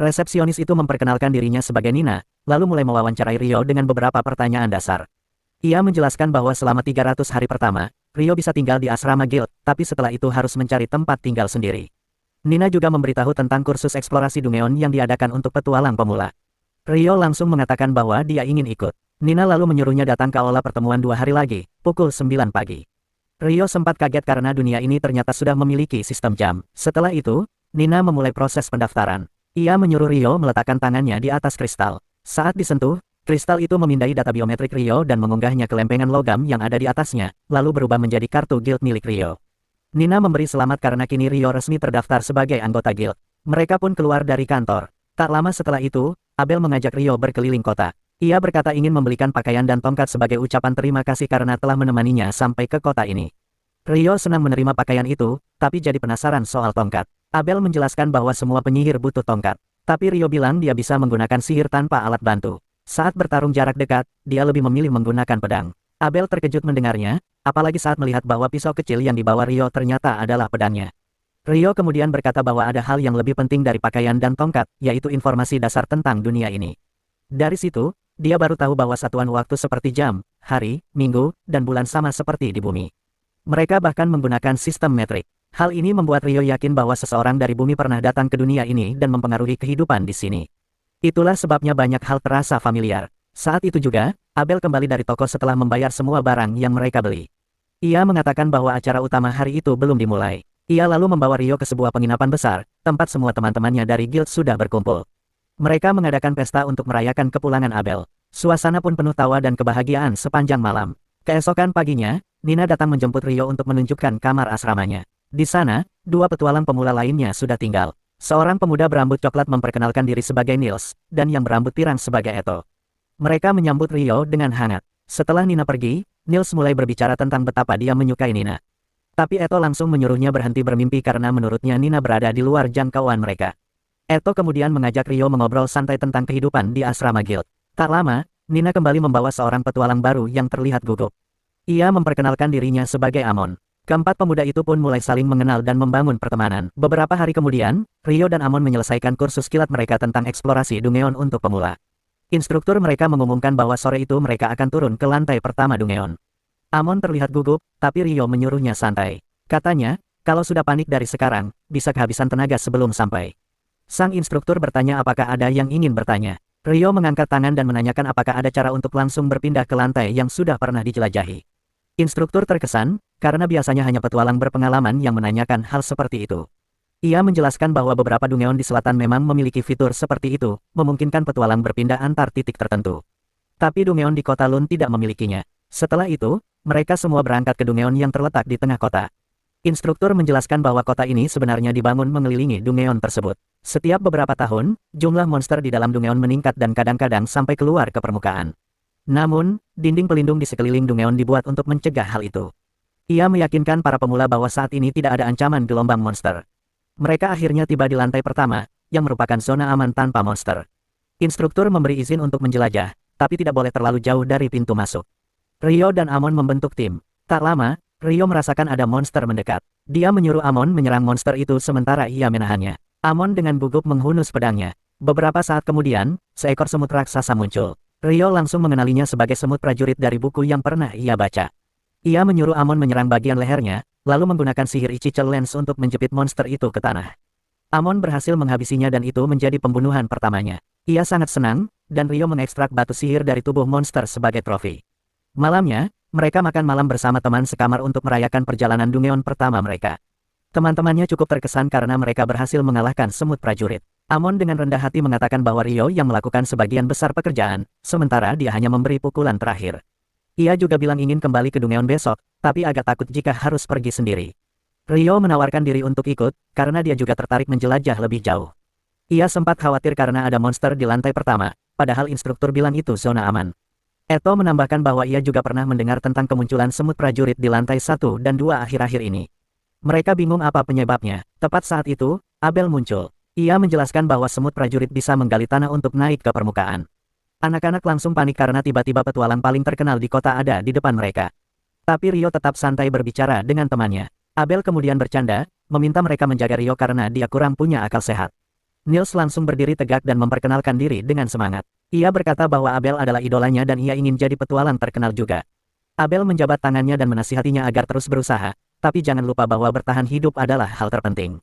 Resepsionis itu memperkenalkan dirinya sebagai Nina, lalu mulai mewawancarai Rio dengan beberapa pertanyaan dasar. Ia menjelaskan bahwa selama 300 hari pertama, Rio bisa tinggal di asrama guild, tapi setelah itu harus mencari tempat tinggal sendiri. Nina juga memberitahu tentang kursus eksplorasi Dungeon yang diadakan untuk petualang pemula. Rio langsung mengatakan bahwa dia ingin ikut. Nina lalu menyuruhnya datang ke aula pertemuan 2 hari lagi, pukul 9 pagi. Rio sempat kaget karena dunia ini ternyata sudah memiliki sistem jam. Setelah itu, Nina memulai proses pendaftaran. Ia menyuruh Rio meletakkan tangannya di atas kristal. Saat disentuh, kristal itu memindai data biometrik Rio dan mengunggahnya ke lempengan logam yang ada di atasnya, lalu berubah menjadi kartu guild milik Rio. Nina memberi selamat karena kini Rio resmi terdaftar sebagai anggota guild. Mereka pun keluar dari kantor. Tak lama setelah itu, Abel mengajak Rio berkeliling kota. Ia berkata ingin membelikan pakaian dan tongkat sebagai ucapan terima kasih karena telah menemaninya sampai ke kota ini. Rio senang menerima pakaian itu, tapi jadi penasaran soal tongkat. Abel menjelaskan bahwa semua penyihir butuh tongkat. Tapi Rio bilang dia bisa menggunakan sihir tanpa alat bantu. Saat bertarung jarak dekat, dia lebih memilih menggunakan pedang. Abel terkejut mendengarnya, apalagi saat melihat bahwa pisau kecil yang dibawa Rio ternyata adalah pedangnya. Rio kemudian berkata bahwa ada hal yang lebih penting dari pakaian dan tongkat, yaitu informasi dasar tentang dunia ini. Dari situ, dia baru tahu bahwa satuan waktu seperti jam, hari, minggu, dan bulan sama seperti di bumi. Mereka bahkan menggunakan sistem metrik. Hal ini membuat Rio yakin bahwa seseorang dari bumi pernah datang ke dunia ini dan mempengaruhi kehidupan di sini. Itulah sebabnya banyak hal terasa familiar. Saat itu juga, Abel kembali dari toko setelah membayar semua barang yang mereka beli. Ia mengatakan bahwa acara utama hari itu belum dimulai. Ia lalu membawa Rio ke sebuah penginapan besar, tempat semua teman-temannya dari guild sudah berkumpul. Mereka mengadakan pesta untuk merayakan kepulangan Abel. Suasana pun penuh tawa dan kebahagiaan sepanjang malam. Keesokan paginya, Nina datang menjemput Rio untuk menunjukkan kamar asramanya. Di sana, 2 petualang pemula lainnya sudah tinggal. Seorang pemuda berambut coklat memperkenalkan diri sebagai Niels, dan yang berambut pirang sebagai Eto. Mereka menyambut Rio dengan hangat. Setelah Nina pergi, Niels mulai berbicara tentang betapa dia menyukai Nina. Tapi Eto langsung menyuruhnya berhenti bermimpi karena menurutnya Nina berada di luar jangkauan mereka. Eto kemudian mengajak Rio mengobrol santai tentang kehidupan di asrama guild. Tak lama, Nina kembali membawa seorang petualang baru yang terlihat gugup. Ia memperkenalkan dirinya sebagai Amon. Keempat pemuda itu pun mulai saling mengenal dan membangun pertemanan. Beberapa hari kemudian, Rio dan Amon menyelesaikan kursus kilat mereka tentang eksplorasi Dungeon untuk pemula. Instruktur mereka mengumumkan bahwa sore itu mereka akan turun ke lantai pertama Dungeon. Amon terlihat gugup, tapi Rio menyuruhnya santai. Katanya, kalau sudah panik dari sekarang, bisa kehabisan tenaga sebelum sampai. Sang instruktur bertanya apakah ada yang ingin bertanya. Rio mengangkat tangan dan menanyakan apakah ada cara untuk langsung berpindah ke lantai yang sudah pernah dijelajahi. Instruktur terkesan, karena biasanya hanya petualang berpengalaman yang menanyakan hal seperti itu. Ia menjelaskan bahwa beberapa Dungeon di selatan memang memiliki fitur seperti itu, memungkinkan petualang berpindah antar titik tertentu. Tapi Dungeon di kota Lun tidak memilikinya. Setelah itu, mereka semua berangkat ke Dungeon yang terletak di tengah kota. Instruktur menjelaskan bahwa kota ini sebenarnya dibangun mengelilingi Dungeon tersebut. Setiap beberapa tahun, jumlah monster di dalam Dungeon meningkat dan kadang-kadang sampai keluar ke permukaan. Namun, dinding pelindung di sekeliling Dungeon dibuat untuk mencegah hal itu. Ia meyakinkan para pemula bahwa saat ini tidak ada ancaman gelombang monster. Mereka akhirnya tiba di lantai pertama, yang merupakan zona aman tanpa monster. Instruktur memberi izin untuk menjelajah, tapi tidak boleh terlalu jauh dari pintu masuk. Rio dan Amon membentuk tim. Tak lama, Rio merasakan ada monster mendekat. Dia menyuruh Amon menyerang monster itu sementara ia menahannya. Amon dengan gugup menghunus pedangnya. Beberapa saat kemudian, seekor semut raksasa muncul. Rio langsung mengenalinya sebagai semut prajurit dari buku yang pernah ia baca. Ia menyuruh Amon menyerang bagian lehernya, lalu menggunakan sihir Ichichel Lens untuk menjepit monster itu ke tanah. Amon berhasil menghabisinya dan itu menjadi pembunuhan pertamanya. Ia sangat senang, dan Rio mengekstrak batu sihir dari tubuh monster sebagai trofi. Malamnya, mereka makan malam bersama teman sekamar untuk merayakan perjalanan Dungeon pertama mereka. Teman-temannya cukup terkesan karena mereka berhasil mengalahkan semut prajurit. Amon dengan rendah hati mengatakan bahwa Rio yang melakukan sebagian besar pekerjaan, sementara dia hanya memberi pukulan terakhir. Ia juga bilang ingin kembali ke Dungeon besok, tapi agak takut jika harus pergi sendiri. Rio menawarkan diri untuk ikut, karena dia juga tertarik menjelajah lebih jauh. Ia sempat khawatir karena ada monster di lantai pertama, padahal instruktur bilang itu zona aman. Eto menambahkan bahwa ia juga pernah mendengar tentang kemunculan semut prajurit di lantai 1 dan 2 akhir-akhir ini. Mereka bingung apa penyebabnya. Tepat saat itu, Abel muncul. Ia menjelaskan bahwa semut prajurit bisa menggali tanah untuk naik ke permukaan. Anak-anak langsung panik karena tiba-tiba petualang paling terkenal di kota ada di depan mereka. Tapi Rio tetap santai berbicara dengan temannya. Abel kemudian bercanda, meminta mereka menjaga Rio karena dia kurang punya akal sehat. Niels langsung berdiri tegak dan memperkenalkan diri dengan semangat. Ia berkata bahwa Abel adalah idolanya dan ia ingin jadi petualang terkenal juga. Abel menjabat tangannya dan menasihatinya agar terus berusaha, tapi jangan lupa bahwa bertahan hidup adalah hal terpenting.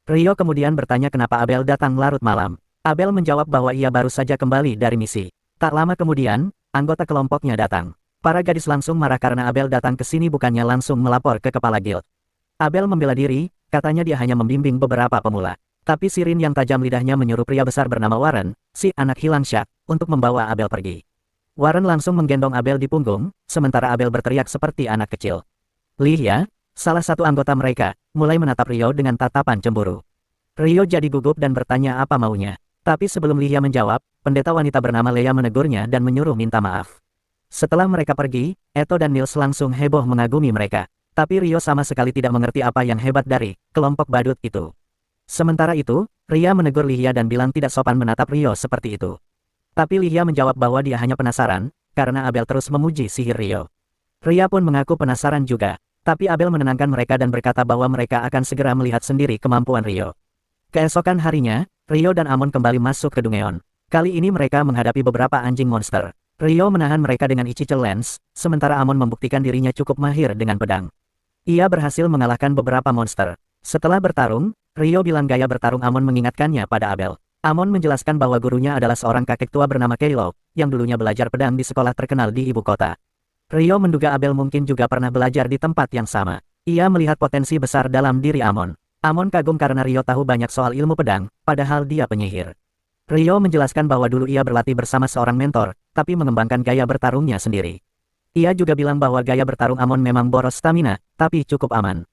Rio kemudian bertanya kenapa Abel datang larut malam. Abel menjawab bahwa ia baru saja kembali dari misi. Tak lama kemudian, anggota kelompoknya datang. Para gadis langsung marah karena Abel datang ke sini bukannya langsung melapor ke kepala guild. Abel membela diri, katanya dia hanya membimbing beberapa pemula. Tapi Sirin yang tajam lidahnya menyuruh pria besar bernama Warren, si anak hilang Syak, untuk membawa Abel pergi. Warren langsung menggendong Abel di punggung, sementara Abel berteriak seperti anak kecil. Lihia, salah satu anggota mereka, mulai menatap Rio dengan tatapan cemburu. Rio jadi gugup dan bertanya apa maunya. Tapi sebelum Lihia menjawab, pendeta wanita bernama Leia menegurnya dan menyuruh minta maaf. Setelah mereka pergi, Eto dan Niels langsung heboh mengagumi mereka. Tapi Rio sama sekali tidak mengerti apa yang hebat dari kelompok badut itu. Sementara itu, Ria menegur Lihia dan bilang tidak sopan menatap Rio seperti itu. Tapi Lihia menjawab bahwa dia hanya penasaran, karena Abel terus memuji sihir Rio. Ria pun mengaku penasaran juga. Tapi Abel menenangkan mereka dan berkata bahwa mereka akan segera melihat sendiri kemampuan Rio. Keesokan harinya, Rio dan Amon kembali masuk ke Dungeon. Kali ini mereka menghadapi beberapa anjing monster. Rio menahan mereka dengan Ichichel Lens, sementara Amon membuktikan dirinya cukup mahir dengan pedang. Ia berhasil mengalahkan beberapa monster. Setelah bertarung, Rio bilang gaya bertarung Amon mengingatkannya pada Abel. Amon menjelaskan bahwa gurunya adalah seorang kakek tua bernama Keilo, yang dulunya belajar pedang di sekolah terkenal di ibu kota. Rio menduga Abel mungkin juga pernah belajar di tempat yang sama. Ia melihat potensi besar dalam diri Amon. Amon kagum karena Rio tahu banyak soal ilmu pedang, padahal dia penyihir. Rio menjelaskan bahwa dulu ia berlatih bersama seorang mentor, tapi mengembangkan gaya bertarungnya sendiri. Ia juga bilang bahwa gaya bertarung Amon memang boros stamina, tapi cukup aman.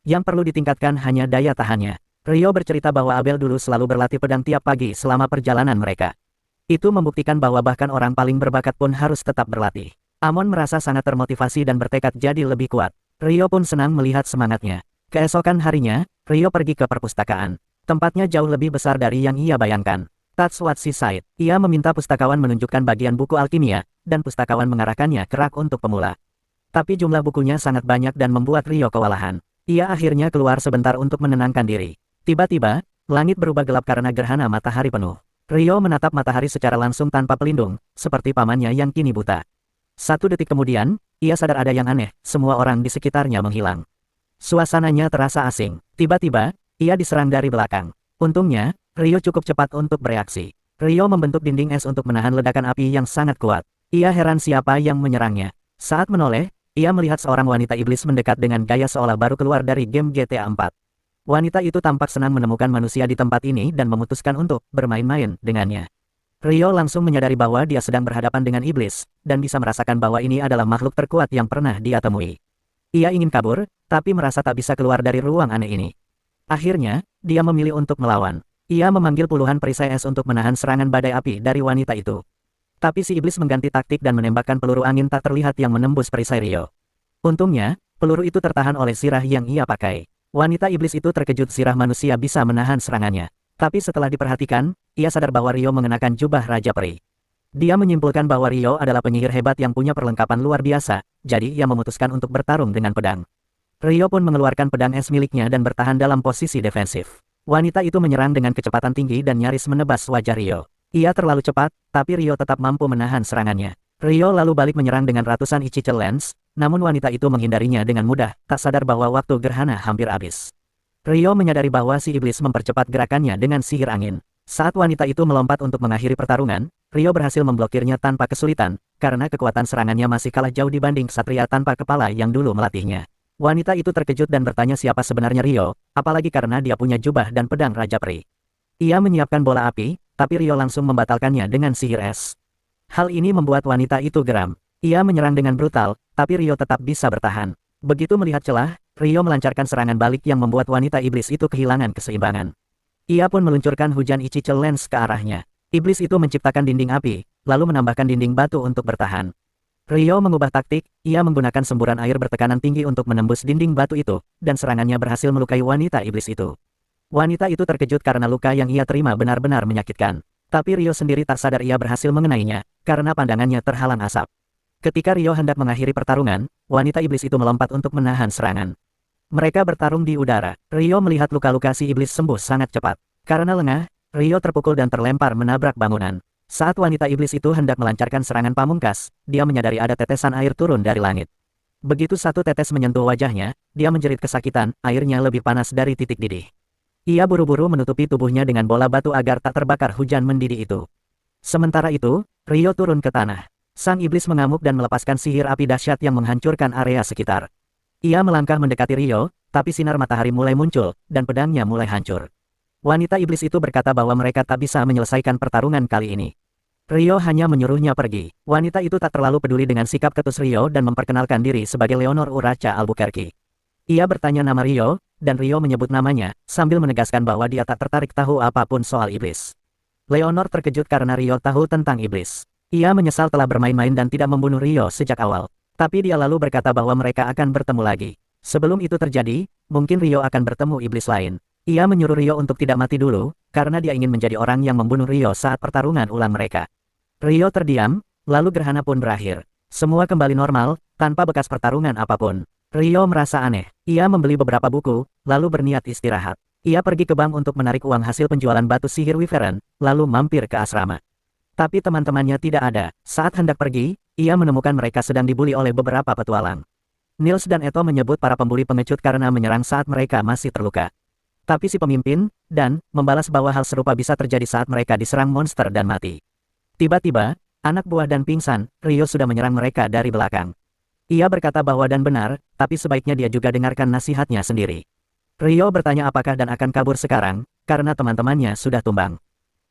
Yang perlu ditingkatkan hanya daya tahannya. Rio bercerita bahwa Abel dulu selalu berlatih pedang tiap pagi selama perjalanan mereka. Itu membuktikan bahwa bahkan orang paling berbakat pun harus tetap berlatih. Amon merasa sangat termotivasi dan bertekad jadi lebih kuat. Rio pun senang melihat semangatnya. Keesokan harinya, Rio pergi ke perpustakaan. Tempatnya jauh lebih besar dari yang ia bayangkan. That's what she said. Ia meminta pustakawan menunjukkan bagian buku alkimia, dan pustakawan mengarahkannya ke rak untuk pemula. Tapi jumlah bukunya sangat banyak dan membuat Rio kewalahan. Ia akhirnya keluar sebentar untuk menenangkan diri. Tiba-tiba, langit berubah gelap karena gerhana matahari penuh. Rio menatap matahari secara langsung tanpa pelindung, seperti pamannya yang kini buta. 1 detik kemudian, ia sadar ada yang aneh, semua orang di sekitarnya menghilang. Suasananya terasa asing. Tiba-tiba, ia diserang dari belakang. Untungnya, Rio cukup cepat untuk bereaksi. Rio membentuk dinding es untuk menahan ledakan api yang sangat kuat. Ia heran siapa yang menyerangnya. Saat menoleh, ia melihat seorang wanita iblis mendekat dengan gaya seolah baru keluar dari game GTA 4. Wanita itu tampak senang menemukan manusia di tempat ini dan memutuskan untuk bermain-main dengannya. Rio langsung menyadari bahwa dia sedang berhadapan dengan iblis, dan bisa merasakan bahwa ini adalah makhluk terkuat yang pernah dia temui. Ia ingin kabur, tapi merasa tak bisa keluar dari ruang aneh ini. Akhirnya, dia memilih untuk melawan. Ia memanggil puluhan perisai es untuk menahan serangan badai api dari wanita itu. Tapi si iblis mengganti taktik dan menembakkan peluru angin tak terlihat yang menembus perisai Rio. Untungnya, peluru itu tertahan oleh sirah yang ia pakai. Wanita iblis itu terkejut sirah manusia bisa menahan serangannya. Tapi setelah diperhatikan, ia sadar bahwa Rio mengenakan jubah Raja Peri. Dia menyimpulkan bahwa Rio adalah penyihir hebat yang punya perlengkapan luar biasa, jadi ia memutuskan untuk bertarung dengan pedang. Rio pun mengeluarkan pedang es miliknya dan bertahan dalam posisi defensif. Wanita itu menyerang dengan kecepatan tinggi dan nyaris menebas wajah Rio. Ia terlalu cepat, tapi Rio tetap mampu menahan serangannya. Rio lalu balik menyerang dengan ratusan Ichichel Lens, namun wanita itu menghindarinya dengan mudah, tak sadar bahwa waktu gerhana hampir habis. Rio menyadari bahwa si iblis mempercepat gerakannya dengan sihir angin. Saat wanita itu melompat untuk mengakhiri pertarungan, Rio berhasil memblokirnya tanpa kesulitan, karena kekuatan serangannya masih kalah jauh dibanding Ksatria tanpa kepala yang dulu melatihnya. Wanita itu terkejut dan bertanya siapa sebenarnya Rio, apalagi karena dia punya jubah dan pedang Raja Peri. Ia menyiapkan bola api, tapi Rio langsung membatalkannya dengan sihir es. Hal ini membuat wanita itu geram. Ia menyerang dengan brutal, tapi Rio tetap bisa bertahan. Begitu melihat celah, Rio melancarkan serangan balik yang membuat wanita iblis itu kehilangan keseimbangan. Ia pun meluncurkan hujan Ichichel Lens ke arahnya. Iblis itu menciptakan dinding api, lalu menambahkan dinding batu untuk bertahan. Rio mengubah taktik, ia menggunakan semburan air bertekanan tinggi untuk menembus dinding batu itu, dan serangannya berhasil melukai wanita iblis itu. Wanita itu terkejut karena luka yang ia terima benar-benar menyakitkan. Tapi Rio sendiri tak sadar ia berhasil mengenainya, karena pandangannya terhalang asap. Ketika Rio hendak mengakhiri pertarungan, wanita iblis itu melompat untuk menahan serangan. Mereka bertarung di udara. Rio melihat luka-luka si iblis sembuh sangat cepat. Karena lengah, Rio terpukul dan terlempar menabrak bangunan. Saat wanita iblis itu hendak melancarkan serangan pamungkas, dia menyadari ada tetesan air turun dari langit. Begitu satu tetes menyentuh wajahnya, dia menjerit kesakitan, airnya lebih panas dari titik didih. Ia buru-buru menutupi tubuhnya dengan bola batu agar tak terbakar hujan mendidih itu. Sementara itu, Rio turun ke tanah. Sang iblis mengamuk dan melepaskan sihir api dahsyat yang menghancurkan area sekitar. Ia melangkah mendekati Rio, tapi sinar matahari mulai muncul, dan pedangnya mulai hancur. Wanita iblis itu berkata bahwa mereka tak bisa menyelesaikan pertarungan kali ini. Rio hanya menyuruhnya pergi. Wanita itu tak terlalu peduli dengan sikap ketus Rio dan memperkenalkan diri sebagai Leonor Uracha Albuquerque. Ia bertanya nama Rio, dan Rio menyebut namanya, sambil menegaskan bahwa dia tak tertarik tahu apapun soal iblis. Leonor terkejut karena Rio tahu tentang iblis. Ia menyesal telah bermain-main dan tidak membunuh Rio sejak awal. Tapi dia lalu berkata bahwa mereka akan bertemu lagi. Sebelum itu terjadi, mungkin Rio akan bertemu iblis lain. Ia menyuruh Rio untuk tidak mati dulu, karena dia ingin menjadi orang yang membunuh Rio saat pertarungan ulang mereka. Rio terdiam, lalu gerhana pun berakhir. Semua kembali normal, tanpa bekas pertarungan apapun. Rio merasa aneh. Ia membeli beberapa buku, lalu berniat istirahat. Ia pergi ke bank untuk menarik uang hasil penjualan batu sihir Wyvern, lalu mampir ke asrama. Tapi teman-temannya tidak ada. Saat hendak pergi, ia menemukan mereka sedang dibuli oleh beberapa petualang. Nils dan Eto menyebut para pembuli pengecut karena menyerang saat mereka masih terluka. Tapi si pemimpin, Dan, membalas bahwa hal serupa bisa terjadi saat mereka diserang monster dan mati. Tiba-tiba, anak buah Dan pingsan, Rio sudah menyerang mereka dari belakang. Ia berkata bahwa Dan benar, tapi sebaiknya dia juga dengarkan nasihatnya sendiri. Rio bertanya apakah Dan akan kabur sekarang, karena teman-temannya sudah tumbang.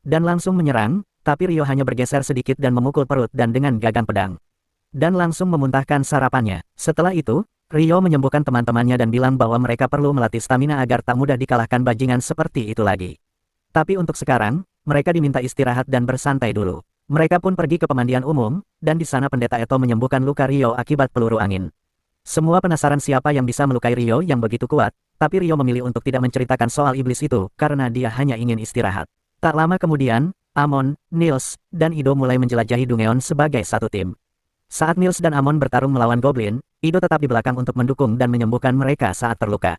Dan langsung menyerang, tapi Rio hanya bergeser sedikit dan memukul perut Dan dengan gagang pedang. Dan langsung memuntahkan sarapannya. Setelah itu, Rio menyembuhkan teman-temannya dan bilang bahwa mereka perlu melatih stamina agar tak mudah dikalahkan bajingan seperti itu lagi. Tapi untuk sekarang, mereka diminta istirahat dan bersantai dulu. Mereka pun pergi ke pemandian umum, dan di sana pendeta Eto menyembuhkan luka Rio akibat peluru angin. Semua penasaran siapa yang bisa melukai Rio yang begitu kuat, tapi Rio memilih untuk tidak menceritakan soal iblis itu karena dia hanya ingin istirahat. Tak lama kemudian, Amon, Nils, dan Ido mulai menjelajahi Dungeon sebagai satu tim. Saat Nils dan Amon bertarung melawan Goblin, Ido tetap di belakang untuk mendukung dan menyembuhkan mereka saat terluka.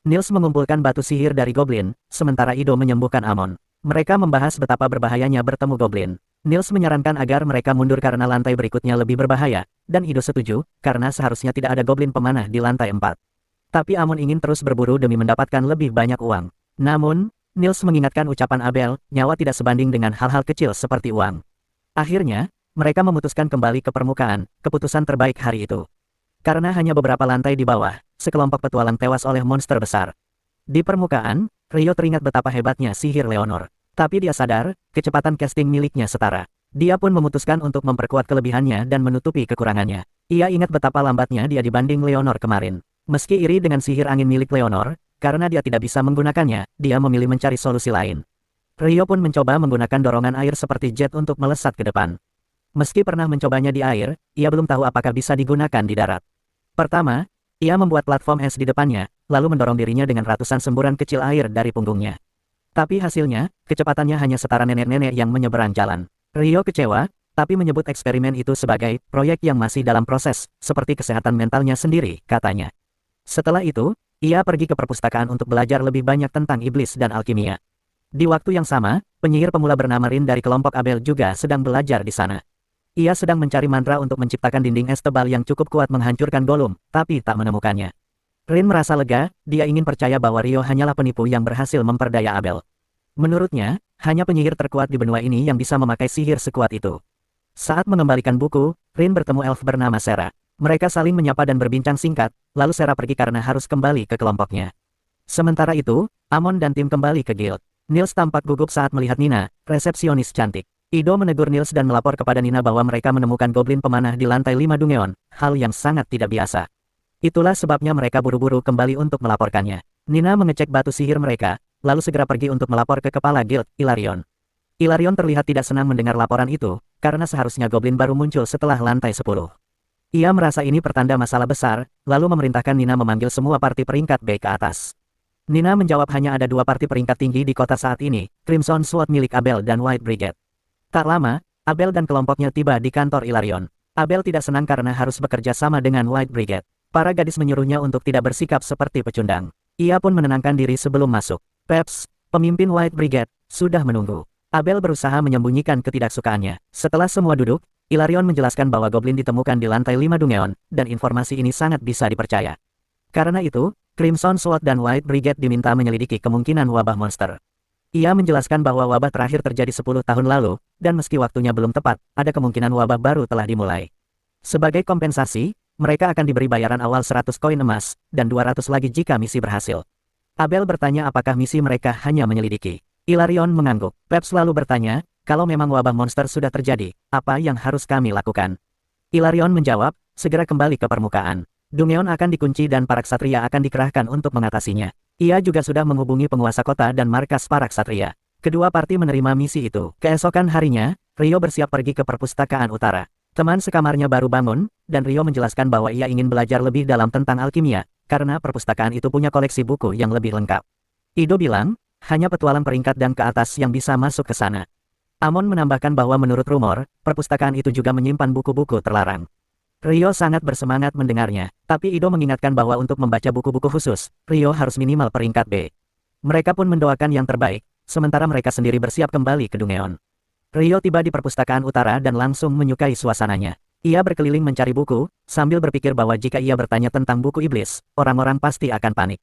Nils mengumpulkan batu sihir dari Goblin, sementara Ido menyembuhkan Amon. Mereka membahas betapa berbahayanya bertemu Goblin. Nils menyarankan agar mereka mundur karena lantai berikutnya lebih berbahaya, dan Ido setuju, karena seharusnya tidak ada Goblin pemanah di lantai 4. Tapi Amon ingin terus berburu demi mendapatkan lebih banyak uang. Namun, Nils mengingatkan ucapan Abel, nyawa tidak sebanding dengan hal-hal kecil seperti uang. Akhirnya, mereka memutuskan kembali ke permukaan, keputusan terbaik hari itu. Karena hanya beberapa lantai di bawah, sekelompok petualang tewas oleh monster besar. Di permukaan, Rio teringat betapa hebatnya sihir Leonor. Tapi dia sadar, kecepatan casting miliknya setara. Dia pun memutuskan untuk memperkuat kelebihannya dan menutupi kekurangannya. Ia ingat betapa lambatnya dia dibanding Leonor kemarin. Meski iri dengan sihir angin milik Leonor, karena dia tidak bisa menggunakannya, dia memilih mencari solusi lain. Rio pun mencoba menggunakan dorongan air seperti jet untuk melesat ke depan. Meski pernah mencobanya di air, ia belum tahu apakah bisa digunakan di darat. Pertama, ia membuat platform es di depannya, lalu mendorong dirinya dengan ratusan semburan kecil air dari punggungnya. Tapi hasilnya, kecepatannya hanya setara nenek-nenek yang menyeberang jalan. Rio kecewa, tapi menyebut eksperimen itu sebagai proyek yang masih dalam proses, seperti kesehatan mentalnya sendiri, katanya. Setelah itu, ia pergi ke perpustakaan untuk belajar lebih banyak tentang iblis dan alkimia. Di waktu yang sama, penyihir pemula bernama Rin dari kelompok Abel juga sedang belajar di sana. Ia sedang mencari mantra untuk menciptakan dinding es tebal yang cukup kuat menghancurkan Golum, tapi tak menemukannya. Rin merasa lega, dia ingin percaya bahwa Rio hanyalah penipu yang berhasil memperdaya Abel. Menurutnya, hanya penyihir terkuat di benua ini yang bisa memakai sihir sekuat itu. Saat mengembalikan buku, Rin bertemu elf bernama Sera. Mereka saling menyapa dan berbincang singkat, lalu Sera pergi karena harus kembali ke kelompoknya. Sementara itu, Amon dan tim kembali ke guild. Nils tampak gugup saat melihat Nina, resepsionis cantik. Ido menegur Nils dan melapor kepada Nina bahwa mereka menemukan goblin pemanah di lantai 5 Dungeon, hal yang sangat tidak biasa. Itulah sebabnya mereka buru-buru kembali untuk melaporkannya. Nina mengecek batu sihir mereka, lalu segera pergi untuk melapor ke kepala guild, Ilarion. Ilarion terlihat tidak senang mendengar laporan itu, karena seharusnya goblin baru muncul setelah lantai 10. Ia merasa ini pertanda masalah besar, lalu memerintahkan Nina memanggil semua parti peringkat B ke atas. Nina menjawab hanya ada 2 parti peringkat tinggi di kota saat ini, Crimson Sword milik Abel dan White Brigade. Tak lama, Abel dan kelompoknya tiba di kantor Ilarion. Abel tidak senang karena harus bekerja sama dengan White Brigade. Para gadis menyuruhnya untuk tidak bersikap seperti pecundang. Ia pun menenangkan diri sebelum masuk. Peps, pemimpin White Brigade, sudah menunggu. Abel berusaha menyembunyikan ketidaksukaannya. Setelah semua duduk, Ilarion menjelaskan bahwa goblin ditemukan di lantai 5 Dungeon, dan informasi ini sangat bisa dipercaya. Karena itu, Crimson Sword dan White Brigade diminta menyelidiki kemungkinan wabah monster. Ia menjelaskan bahwa wabah terakhir terjadi 10 tahun lalu, dan meski waktunya belum tepat, ada kemungkinan wabah baru telah dimulai. Sebagai kompensasi, mereka akan diberi bayaran awal 100 koin emas, dan 200 lagi jika misi berhasil. Abel bertanya apakah misi mereka hanya menyelidiki. Ilarion mengangguk. Peps lalu bertanya, kalau memang wabah monster sudah terjadi, apa yang harus kami lakukan? Ilarion menjawab, segera kembali ke permukaan. Dungeon akan dikunci dan para ksatria akan dikerahkan untuk mengatasinya. Ia juga sudah menghubungi penguasa kota dan markas para ksatria. Kedua parti menerima misi itu. Keesokan harinya, Rio bersiap pergi ke perpustakaan utara. Teman sekamarnya baru bangun, dan Rio menjelaskan bahwa ia ingin belajar lebih dalam tentang alkimia, karena perpustakaan itu punya koleksi buku yang lebih lengkap. Ido bilang, hanya petualang peringkat dan ke atas yang bisa masuk ke sana. Amon menambahkan bahwa menurut rumor, perpustakaan itu juga menyimpan buku-buku terlarang. Rio sangat bersemangat mendengarnya, tapi Ido mengingatkan bahwa untuk membaca buku-buku khusus, Rio harus minimal peringkat B. Mereka pun mendoakan yang terbaik, sementara mereka sendiri bersiap kembali ke Dungeon. Rio tiba di perpustakaan utara dan langsung menyukai suasananya. Ia berkeliling mencari buku, sambil berpikir bahwa jika ia bertanya tentang buku iblis, orang-orang pasti akan panik.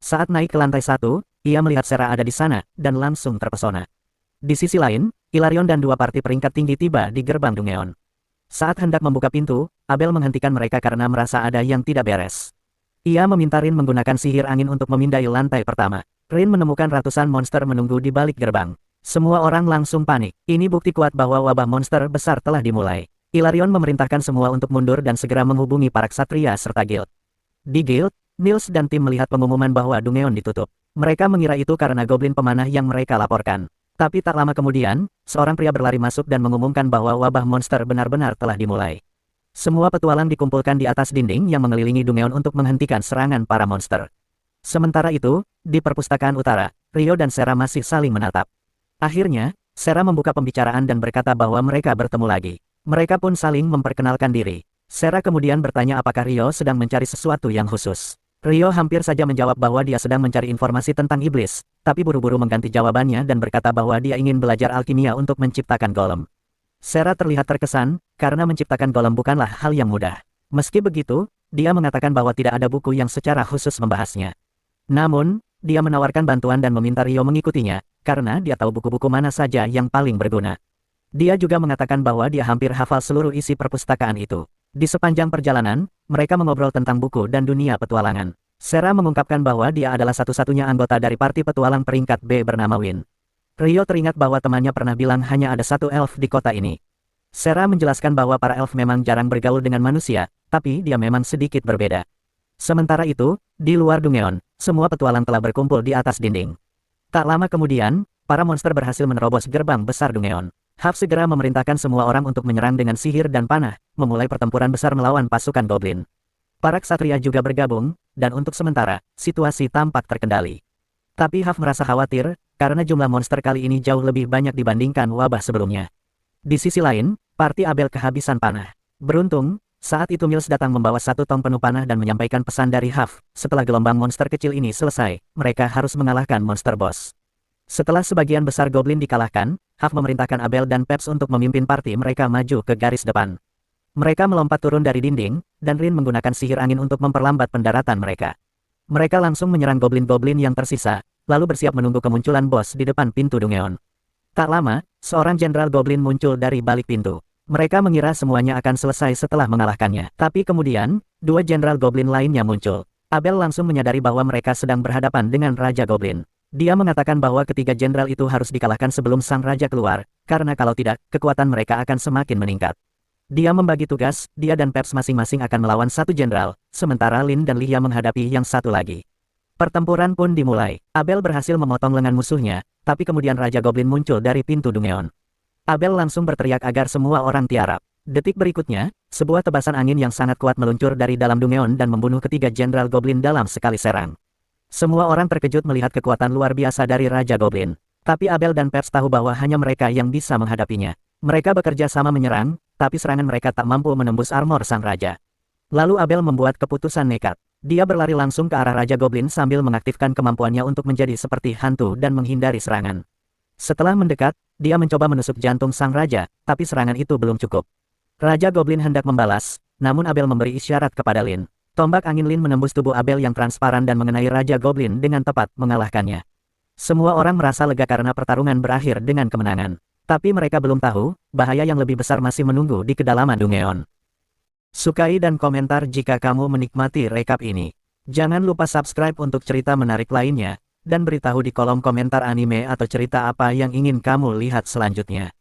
Saat naik ke lantai 1, ia melihat Sera ada di sana, dan langsung terpesona. Di sisi lain, Ilarion dan 2 parti peringkat tinggi tiba di gerbang Dungeon. Saat hendak membuka pintu, Abel menghentikan mereka karena merasa ada yang tidak beres. Ia meminta Rin menggunakan sihir angin untuk memindai lantai pertama. Rin menemukan ratusan monster menunggu di balik gerbang. Semua orang langsung panik. Ini bukti kuat bahwa wabah monster besar telah dimulai. Ilarion memerintahkan semua untuk mundur dan segera menghubungi para ksatria serta guild. Di guild, Nils dan tim melihat pengumuman bahwa Dungeon ditutup. Mereka mengira itu karena goblin pemanah yang mereka laporkan. Tapi tak lama kemudian, seorang pria berlari masuk dan mengumumkan bahwa wabah monster benar-benar telah dimulai. Semua petualang dikumpulkan di atas dinding yang mengelilingi Dungeon untuk menghentikan serangan para monster. Sementara itu, di perpustakaan utara, Rio dan Sera masih saling menatap. Akhirnya, Sera membuka pembicaraan dan berkata bahwa mereka bertemu lagi. Mereka pun saling memperkenalkan diri. Sera kemudian bertanya apakah Rio sedang mencari sesuatu yang khusus. Rio hampir saja menjawab bahwa dia sedang mencari informasi tentang iblis, tapi buru-buru mengganti jawabannya dan berkata bahwa dia ingin belajar alkimia untuk menciptakan golem. Sera terlihat terkesan, karena menciptakan golem bukanlah hal yang mudah. Meski begitu, dia mengatakan bahwa tidak ada buku yang secara khusus membahasnya. Namun, dia menawarkan bantuan dan meminta Rio mengikutinya, karena dia tahu buku-buku mana saja yang paling berguna. Dia juga mengatakan bahwa dia hampir hafal seluruh isi perpustakaan itu. Di sepanjang perjalanan, mereka mengobrol tentang buku dan dunia petualangan. Sera mengungkapkan bahwa dia adalah satu-satunya anggota dari parti petualang peringkat B bernama Win. Rio teringat bahwa temannya pernah bilang hanya ada satu elf di kota ini. Sera menjelaskan bahwa para elf memang jarang bergaul dengan manusia, tapi dia memang sedikit berbeda. Sementara itu, di luar Dungeon, semua petualang telah berkumpul di atas dinding. Tak lama kemudian, para monster berhasil menerobos gerbang besar Dungeon. Huff segera memerintahkan semua orang untuk menyerang dengan sihir dan panah, memulai pertempuran besar melawan pasukan goblin. Para ksatria juga bergabung, dan untuk sementara, situasi tampak terkendali. Tapi Huff merasa khawatir, karena jumlah monster kali ini jauh lebih banyak dibandingkan wabah sebelumnya. Di sisi lain, parti Abel kehabisan panah. Beruntung, saat itu Mills datang membawa 1 tong penuh panah dan menyampaikan pesan dari Huff, setelah gelombang monster kecil ini selesai, mereka harus mengalahkan monster boss. Setelah sebagian besar goblin dikalahkan, Huff memerintahkan Abel dan Peps untuk memimpin parti mereka maju ke garis depan. Mereka melompat turun dari dinding, dan Rin menggunakan sihir angin untuk memperlambat pendaratan mereka. Mereka langsung menyerang goblin-goblin yang tersisa, lalu bersiap menunggu kemunculan bos di depan pintu Dungeon. Tak lama, seorang jenderal goblin muncul dari balik pintu. Mereka mengira semuanya akan selesai setelah mengalahkannya. Tapi kemudian, 2 jenderal goblin lainnya muncul. Abel langsung menyadari bahwa mereka sedang berhadapan dengan Raja Goblin. Dia mengatakan bahwa ketiga jenderal itu harus dikalahkan sebelum sang raja keluar, karena kalau tidak, kekuatan mereka akan semakin meningkat. Dia membagi tugas, dia dan Peps masing-masing akan melawan 1 jenderal, sementara Lin dan Lia menghadapi yang satu lagi. Pertempuran pun dimulai. Abel berhasil memotong lengan musuhnya, tapi kemudian Raja Goblin muncul dari pintu Dungeon. Abel langsung berteriak agar semua orang tiarap. Detik berikutnya, sebuah tebasan angin yang sangat kuat meluncur dari dalam Dungeon dan membunuh ketiga jenderal Goblin dalam sekali serang. Semua orang terkejut melihat kekuatan luar biasa dari Raja Goblin. Tapi Abel dan Peps tahu bahwa hanya mereka yang bisa menghadapinya. Mereka bekerja sama menyerang, tapi serangan mereka tak mampu menembus armor sang raja. Lalu Abel membuat keputusan nekat. Dia berlari langsung ke arah Raja Goblin sambil mengaktifkan kemampuannya untuk menjadi seperti hantu dan menghindari serangan. Setelah mendekat, dia mencoba menusuk jantung sang raja, tapi serangan itu belum cukup. Raja Goblin hendak membalas, namun Abel memberi isyarat kepada Lin. Tombak angin Lin menembus tubuh Abel yang transparan dan mengenai Raja Goblin dengan tepat, mengalahkannya. Semua orang merasa lega karena pertarungan berakhir dengan kemenangan. Tapi mereka belum tahu, bahaya yang lebih besar masih menunggu di kedalaman Dungeon. Sukai dan komentar jika kamu menikmati rekap ini. Jangan lupa subscribe untuk cerita menarik lainnya, dan beritahu di kolom komentar anime atau cerita apa yang ingin kamu lihat selanjutnya.